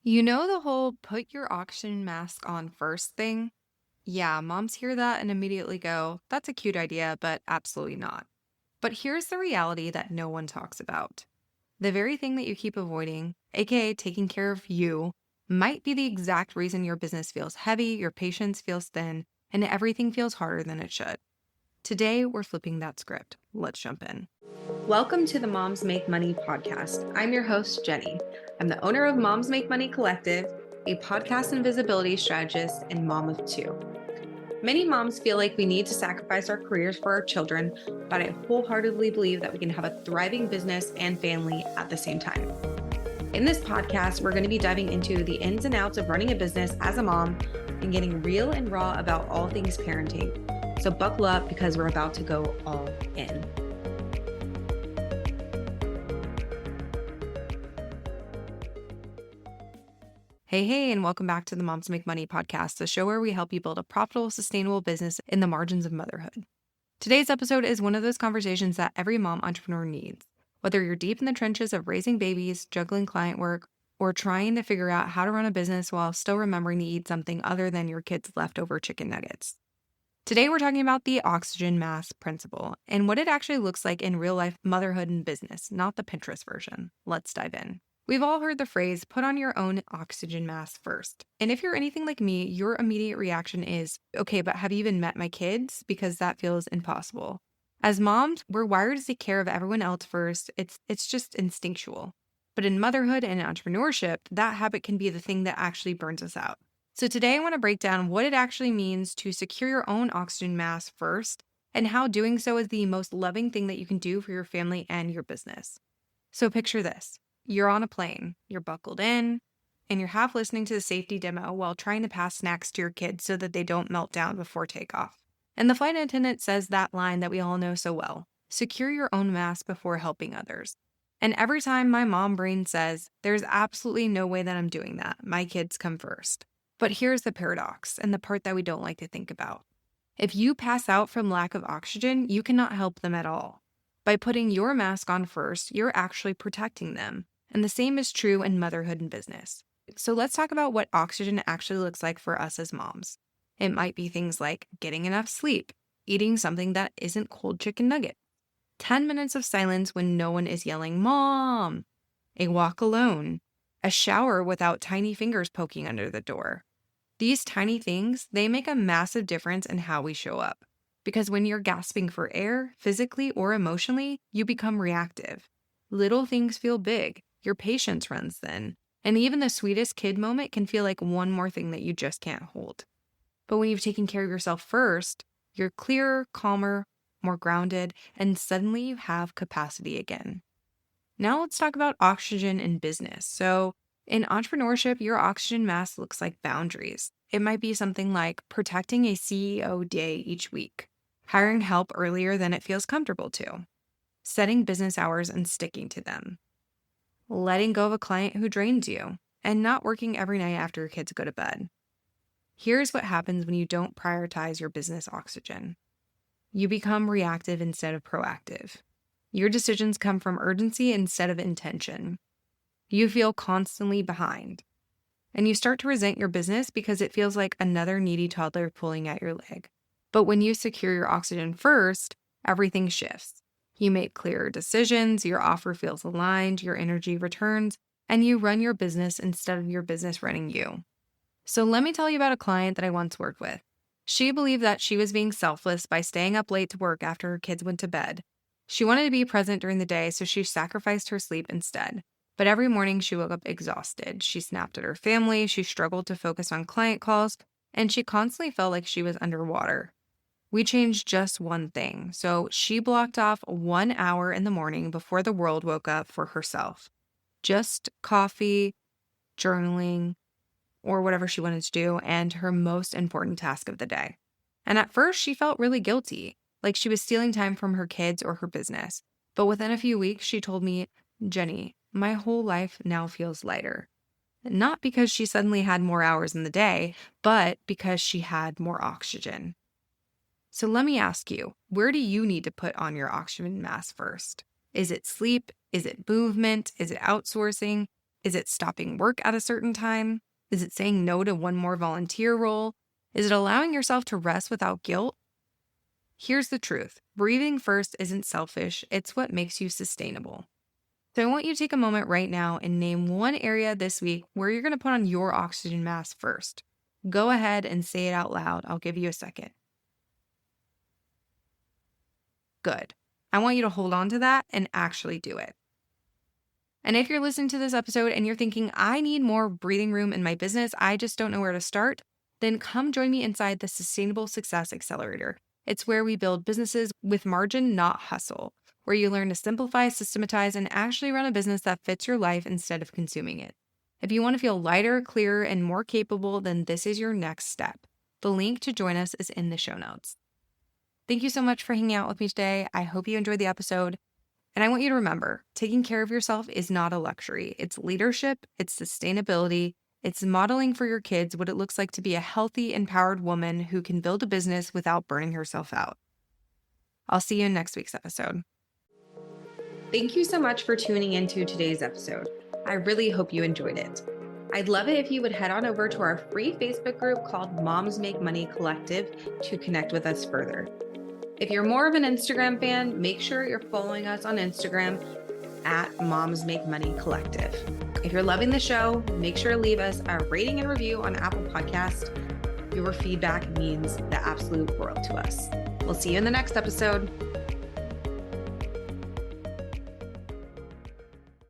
You know the whole put your oxygen mask on first thing? Yeah, moms hear that and immediately go, that's a cute idea, but absolutely not. But here's the reality that no one talks about. The very thing that you keep avoiding, aka taking care of you, might be the exact reason your business feels heavy, your patience feels thin, and everything feels harder than it should. Today, we're flipping that script. Let's jump in. Welcome to the Moms Make Money podcast. I'm your host, Jenny. I'm the owner of Moms Make Money Collective, a podcast and visibility strategist and mom of two. Many moms feel like we need to sacrifice our careers for our children, but I wholeheartedly believe that we can have a thriving business and family at the same time. In this podcast, we're going to be diving into the ins and outs of running a business as a mom and getting real and raw about all things parenting. So buckle up because we're about to go all in. Hey, and welcome back to the Moms Make Money podcast, the show where we help you build a profitable, sustainable business in the margins of motherhood. Today's episode is one of those conversations that every mom entrepreneur needs. Whether you're deep in the trenches of raising babies, juggling client work, or trying to figure out how to run a business while still remembering to eat something other than your kids' leftover chicken nuggets. Today, we're talking about the oxygen mask principle and what it actually looks like in real life motherhood and business, not the Pinterest version. Let's dive in. We've all heard the phrase, put on your own oxygen mask first. And if you're anything like me, your immediate reaction is, okay, but have you even met my kids? Because that feels impossible. As moms, we're wired to take care of everyone else first. It's just instinctual. But in motherhood and entrepreneurship, that habit can be the thing that actually burns us out. So today I want to break down what it actually means to secure your own oxygen mask first and how doing so is the most loving thing that you can do for your family and your business. So picture this. You're on a plane, you're buckled in, and you're half listening to the safety demo while trying to pass snacks to your kids so that they don't melt down before takeoff. And the flight attendant says that line that we all know so well, secure your own mask before helping others. And every time my mom brain says, there's absolutely no way that I'm doing that. My kids come first. But here's the paradox and the part that we don't like to think about. If you pass out from lack of oxygen, you cannot help them at all. By putting your mask on first, you're actually protecting them. And the same is true in motherhood and business. So let's talk about what oxygen actually looks like for us as moms. It might be things like getting enough sleep, eating something that isn't cold chicken nugget, 10 minutes of silence when no one is yelling, Mom, a walk alone, a shower without tiny fingers poking under the door. These tiny things, they make a massive difference in how we show up. Because when you're gasping for air, physically or emotionally, you become reactive. Little things feel big, your patience runs thin, and even the sweetest kid moment can feel like one more thing that you just can't hold. But when you've taken care of yourself first, you're clearer, calmer, more grounded, and suddenly you have capacity again. Now let's talk about oxygen in business. So in entrepreneurship, your oxygen mask looks like boundaries. It might be something like protecting a CEO day each week, hiring help earlier than it feels comfortable to, setting business hours and sticking to them, letting go of a client who drains you, and not working every night after your kids go to bed. Here's what happens when you don't prioritize your business oxygen. You become reactive instead of proactive. Your decisions come from urgency instead of intention. You feel constantly behind. And you start to resent your business because it feels like another needy toddler pulling at your leg. But when you secure your oxygen first, everything shifts. You make clearer decisions, your offer feels aligned, your energy returns, and you run your business instead of your business running you. So let me tell you about a client that I once worked with. She believed that she was being selfless by staying up late to work after her kids went to bed. She wanted to be present during the day, so she sacrificed her sleep instead. But every morning she woke up exhausted. She snapped at her family, she struggled to focus on client calls, and she constantly felt like she was underwater. We changed just one thing. So she blocked off 1 hour in the morning before the world woke up for herself. Just coffee, journaling, or whatever she wanted to do, and her most important task of the day. And at first, she felt really guilty, like she was stealing time from her kids or her business. But within a few weeks, she told me, Jenny, my whole life now feels lighter. Not because she suddenly had more hours in the day, but because she had more oxygen. So let me ask you, where do you need to put on your oxygen mask first? Is it sleep? Is it movement? Is it outsourcing? Is it stopping work at a certain time? Is it saying no to one more volunteer role? Is it allowing yourself to rest without guilt? Here's the truth. Breathing first isn't selfish. It's what makes you sustainable. So I want you to take a moment right now and name one area this week where you're going to put on your oxygen mask first. Go ahead and say it out loud. I'll give you a second. Good. I want you to hold on to that and actually do it. And if you're listening to this episode and you're thinking, I need more breathing room in my business, I just don't know where to start, then come join me inside the Sustainable Success Accelerator. It's where we build businesses with margin, not hustle, where you learn to simplify, systematize, and actually run a business that fits your life instead of consuming it. If you want to feel lighter, clearer, and more capable, then this is your next step. The link to join us is in the show notes. Thank you so much for hanging out with me today. I hope you enjoyed the episode. And I want you to remember, taking care of yourself is not a luxury. It's leadership, it's sustainability, it's modeling for your kids what it looks like to be a healthy, empowered woman who can build a business without burning herself out. I'll see you in next week's episode. Thank you so much for tuning into today's episode. I really hope you enjoyed it. I'd love it if you would head on over to our free Facebook group called Moms Make Money Collective to connect with us further. If you're more of an Instagram fan, make sure you're following us on Instagram at Moms Make Money Collective. If you're loving the show, make sure to leave us a rating and review on Apple Podcast. Your feedback means the absolute world to us. We'll see you in the next episode.